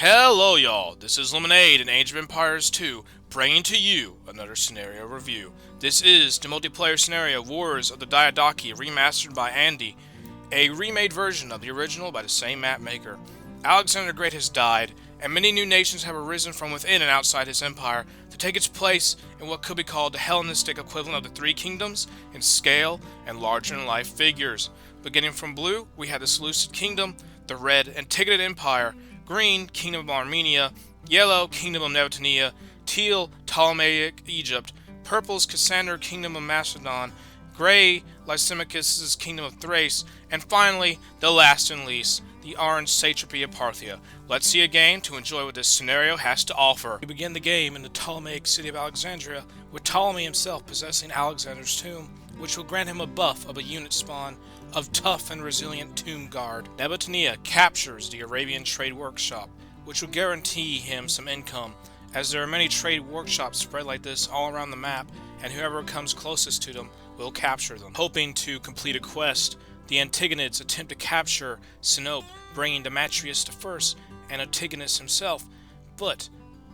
Hello y'all, this is LemmingAid in Age of Empires 2, bringing to you another scenario review. This is the multiplayer scenario Wars of the Diadochi remastered by Andi, a remade version of the original by the same map maker. Alexander the Great has died, and many new nations have arisen from within and outside his empire to take its place in what could be called the Hellenistic equivalent of the Three Kingdoms in scale and larger-than-life figures. Beginning from blue, we have the Seleucid Kingdom, the red Antigonid Empire, green, Kingdom of Armenia, yellow, Kingdom of Nabataea, teal, Ptolemaic Egypt, purple's Cassander, Kingdom of Macedon, gray, Lysimachus' Kingdom of Thrace, and finally, the last and least, the orange satrapy of Parthia. Let's see a game to enjoy what this scenario has to offer. We begin the game in the Ptolemaic city of Alexandria, with Ptolemy himself possessing Alexander's tomb, which will grant him a buff of a unit spawn of tough and resilient tomb guard. Nabataea captures the Arabian trade workshop, which will guarantee him some income, as there are many trade workshops spread like this all around the map, and whoever comes closest to them will capture them. Hoping to complete a quest, the Antigonids attempt to capture Sinope, bringing Demetrius I and Antigonus himself, but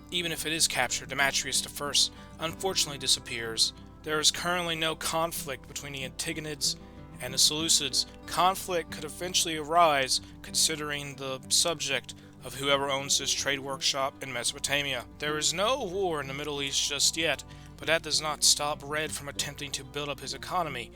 even if it is captured, Demetrius I unfortunately disappears. There is currently no conflict between the Antigonids and the Seleucids. Conflict could eventually arise considering the subject of whoever owns this trade workshop in Mesopotamia. There is no war in the Middle East just yet, but that does not stop Red from attempting to build up his economy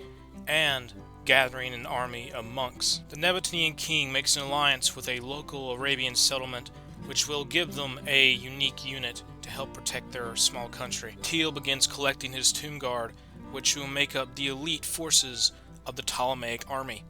and gathering an army of monks. The Nabataean king makes an alliance with a local Arabian settlement, which will give them a unique unit to help protect their small country. Teal begins collecting his tomb guard, which will make up the elite forces of the Ptolemaic army.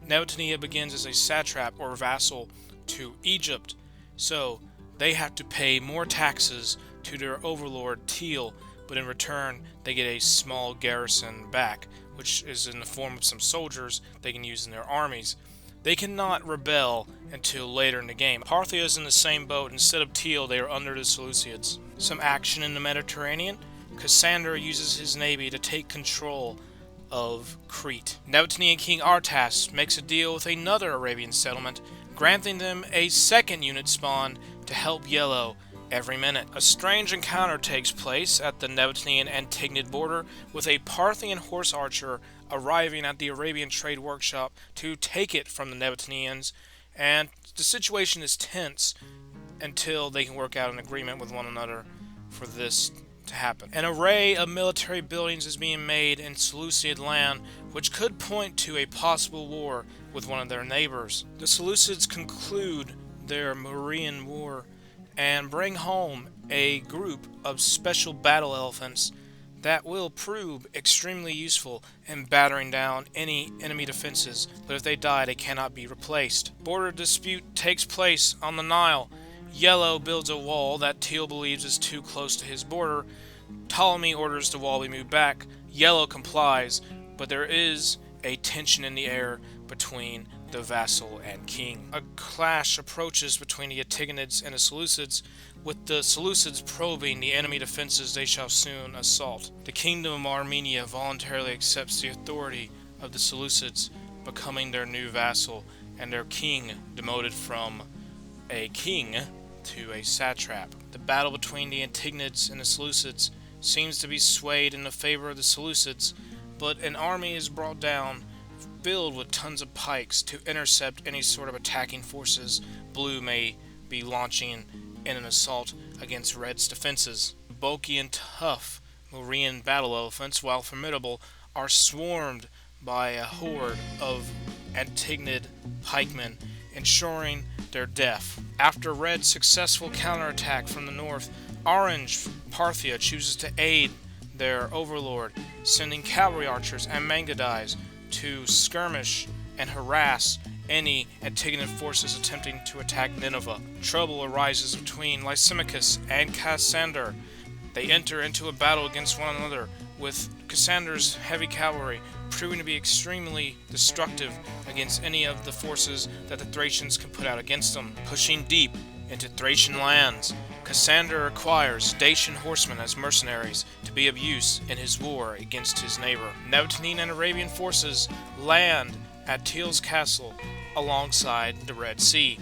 Nabataea begins as a satrap or vassal to Egypt, so they have to pay more taxes to their overlord Teal, but in return they get a small garrison back, which is in the form of some soldiers they can use in their armies. They cannot rebel until later in the game. Parthia is in the same boat. Instead of Teal, they are under the Seleucids. Some action in the Mediterranean. Cassander uses his navy to take control of Crete. Nabataean King Artas makes a deal with another Arabian settlement, granting them a second unit spawn to help Yellow every minute. A strange encounter takes place at the Nabataean Antigonid border, with a Parthian horse archer arriving at the Arabian trade workshop to take it from the Nabataeans, and the situation is tense until they can work out an agreement with one another for this to happen. An array of military buildings is being made in Seleucid land, which could point to a possible war with one of their neighbors. The Seleucids conclude their Marian War and bring home a group of special battle elephants that will prove extremely useful in battering down any enemy defenses, but if they die, they cannot be replaced. Border dispute takes place on the Nile. Yellow builds a wall that Teal believes is too close to his border. Ptolemy orders the wall be moved back. Yellow complies, but there is a tension in the air between the vassal and king. A clash approaches between the Antigonids and the Seleucids, with the Seleucids probing the enemy defenses they shall soon assault. The Kingdom of Armenia voluntarily accepts the authority of the Seleucids, becoming their new vassal, and their king demoted from a king to a satrap. The battle between the Antigonids and the Seleucids seems to be swayed in the favor of the Seleucids, but an army is brought down filled with tons of pikes to intercept any sort of attacking forces Blue may be launching in an assault against Red's defenses. Bulky and tough Marian battle elephants, while formidable, are swarmed by a horde of Antigonid pikemen, ensuring their death. After Red's successful counterattack from the north, Orange Parthia chooses to aid their overlord, sending cavalry archers and Mangadies to skirmish and harass any Antigonid forces attempting to attack Nineveh. Trouble arises between Lysimachus and Cassander. They enter into a battle against one another, with Cassander's heavy cavalry proving to be extremely destructive against any of the forces that the Thracians can put out against them. Pushing deep into Thracian lands, Cassander acquires Dacian horsemen as mercenaries to be of use in his war against his neighbor. Nabataean and Arabian forces land at Teal's castle alongside the Red Sea.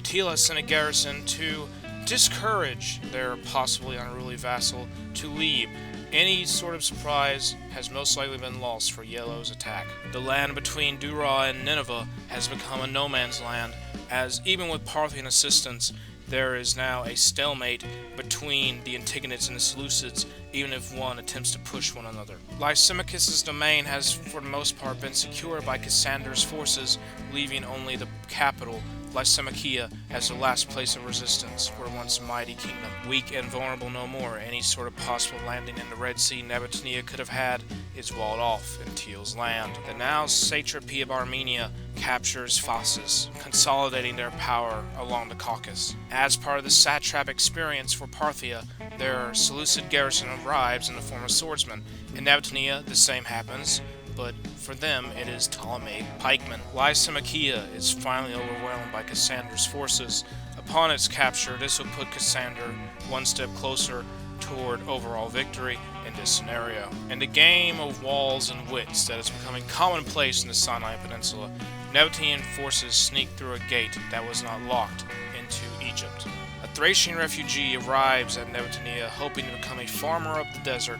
Teal has sent a garrison to discourage their possibly unruly vassal to leave. Any sort of surprise has most likely been lost for Yellow's attack. The land between Dura and Nineveh has become a no man's land, as even with Parthian assistance, there is now a stalemate between the Antigonids and the Seleucids, even if one attempts to push one another. Lysimachus' domain has for the most part been secured by Cassander's forces, leaving only the capital, Lysimachia, as the last place of resistance for a once mighty kingdom. Weak and vulnerable no more, any sort of possible landing in the Red Sea Nebuchadnezzar could have had is walled off in Teal's land. The now satrapy of Armenia captures Phasis, consolidating their power along the Caucasus. As part of the satrap experience for Parthia, their Seleucid garrison arrives in the form of swordsmen. In Nebuchadnezzar, the same happens, but for them it is Ptolemaic pikemen. Lysimachia is finally overwhelmed by Cassander's forces. Upon its capture, this will put Cassander one step closer toward overall victory in this scenario. In the game of walls and wits that is becoming commonplace in the Sinai Peninsula, Nebuchadnezzar forces sneak through a gate that was not locked into Egypt. A Thracian refugee arrives at Nebuchadnezzar hoping to become a farmer of the desert.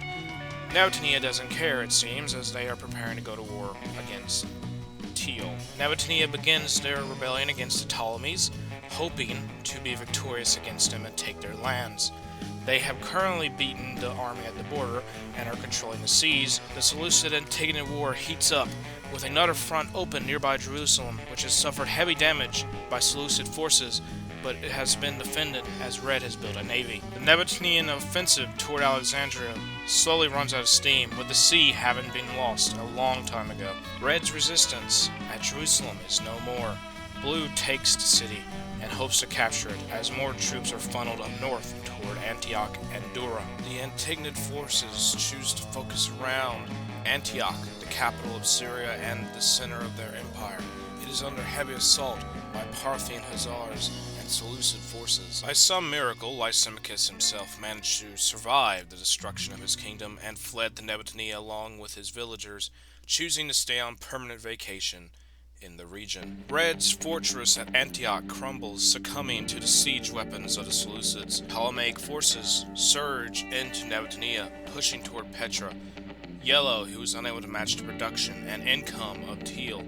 Nebuchadnezzar doesn't care, it seems, as they are preparing to go to war against Teal. Nebuchadnezzar begins their rebellion against the Ptolemies, hoping to be victorious against them and take their lands. They have currently beaten the army at the border and are controlling the seas. The Seleucid-Antigonid war heats up, with another front open nearby Jerusalem, which has suffered heavy damage by Seleucid forces, but it has been defended as Red has built a navy. The Nebuchadnezzar offensive toward Alexandria slowly runs out of steam, with the sea having been lost a long time ago. Red's resistance at Jerusalem is no more. Blue takes the city and hopes to capture it as more troops are funneled up north toward Antioch and Dura. The Antigonid forces choose to focus around Antioch, the capital of Syria and the center of their empire. It is under heavy assault by Parthian Hussars and Seleucid forces. By some miracle, Lysimachus himself managed to survive the destruction of his kingdom and fled to Nebuchadnezzar along with his villagers, choosing to stay on permanent vacation in the region. Red's fortress at Antioch crumbles, succumbing to the siege weapons of the Seleucids. Ptolemaic forces surge into Nebuchadnezzar, pushing toward Petra. Yellow, who is unable to match the production and income of Teal,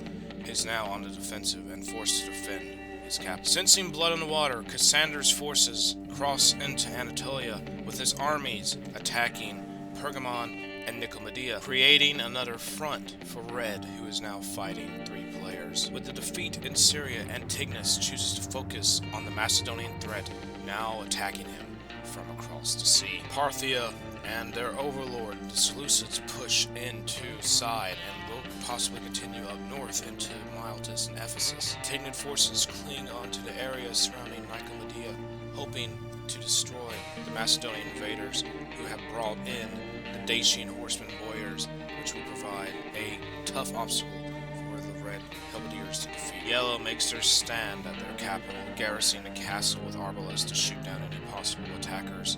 is now on the defensive and forced to defend his capital. Sensing blood in the water, Cassander's forces cross into Anatolia, with his armies attacking Pergamon and Nicomedia, creating another front for Red, who is now fighting 3 players. With the defeat in Syria, Antigonus chooses to focus on the Macedonian threat, now attacking him from across the sea. Parthia and their overlord, the Seleucids, push into Side and will possibly continue up north into Miletus and Ephesus. Antigonid forces cling onto the areas surrounding Nicomedia, hoping to destroy the Macedonian invaders who have brought in the Dacian horsemen warriors, which will provide a tough obstacle for the Red Helmetiers to defeat. Yellow makes their stand at their capital, garrisoning the castle with arbalets to shoot down any possible attackers,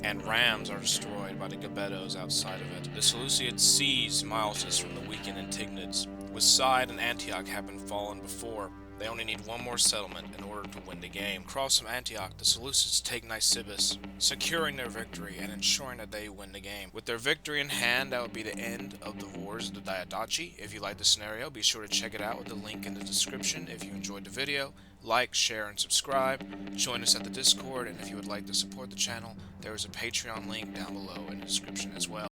and rams are destroyed by the Gebetos outside of it. The Seleucids seize Miletus from the weakened Antigonids. With Side and Antioch having fallen before, they only need one more settlement in order to win the game. Across from Antioch, the Seleucids take Nisibis, securing their victory and ensuring that they win the game. With their victory in hand, that would be the end of the Wars of the Diadochi. If you like the scenario, be sure to check it out with the link in the description. If you enjoyed the video, like, share, and subscribe. Join us at the Discord, and if you would like to support the channel, there is a Patreon link down below in the description as well.